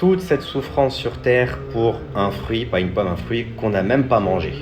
toute cette souffrance sur terre pour un fruit, pas une pomme, un fruit qu'on n'a même pas mangé.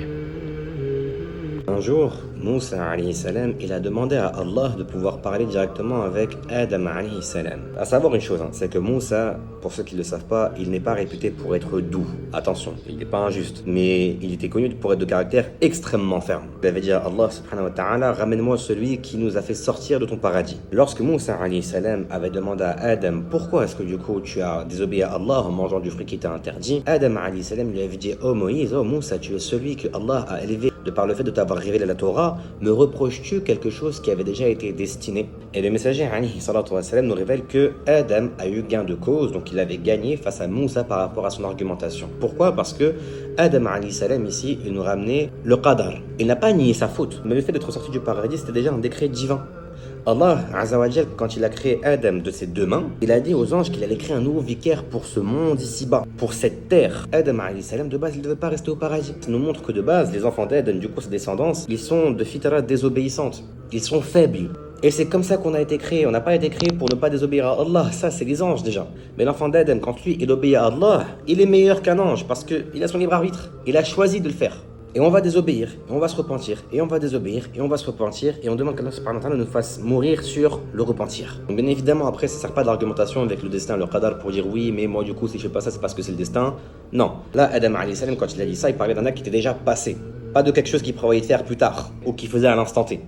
Un jour, Moussa alayhi salam, il a demandé à Allah de pouvoir parler directement avec Adam alayhi salam. À savoir une chose, c'est que Moussa, pour ceux qui ne le savent pas, il n'est pas réputé pour être doux. Attention, il n'est pas injuste, mais il était connu pour être de caractère extrêmement ferme. Il avait dit à Allah subhanahu wa ta'ala, ramène-moi celui qui nous a fait sortir de ton paradis. Lorsque Moussa alayhi salam avait demandé à Adam, pourquoi est-ce que du coup tu as désobéi à Allah en mangeant du fruit qui t'a interdit, Adam alayhi salam lui avait dit, oh Moïse, oh Moussa, tu es celui que Allah a élevé de par le fait de t'avoir révélé la Torah, me reproches-tu quelque chose qui avait déjà été destiné? Et le messager alayhi salatu wa salam nous révèle que Adam a eu gain de cause, donc il avait gagné face à Moussa par rapport à son argumentation. Pourquoi? Parce que Adam alayhi salam ici, il nous ramenait le qadar. Il n'a pas nié sa faute, mais le fait d'être sorti du paradis, c'était déjà un décret divin. Allah, Azzawajal, quand il a créé Adam de ses deux mains, il a dit aux anges qu'il allait créer un nouveau vicaire pour ce monde ici-bas, pour cette terre. Adam, alayhi salam, de base, il ne devait pas rester au paradis. Ça nous montre que de base, les enfants d'Adam, du coup, ses descendants, ils sont de fitra désobéissantes. Ils sont faibles. Et c'est comme ça qu'on a été créé. On n'a pas été créé pour ne pas désobéir à Allah. Ça, c'est les anges déjà. Mais l'enfant d'Adam, quand lui, il obéit à Allah, il est meilleur qu'un ange parce qu'il a son libre arbitre. Il a choisi de le faire. Et on va désobéir, et on va se repentir, et on va désobéir, et on va se repentir, et on demande qu'Allah subhanahu wa ta'ala nous fasse mourir sur le repentir. Donc bien évidemment, après, ça ne sert pas d'argumentation avec le destin, le qadar, pour dire oui, mais moi du coup, si je fais pas ça, c'est parce que c'est le destin. Non. Là, Adam alayhi salam, quand il a dit ça, il parlait d'un acte qui était déjà passé. Pas de quelque chose qu'il prévoyait de faire plus tard, ou qu'il faisait à l'instant T.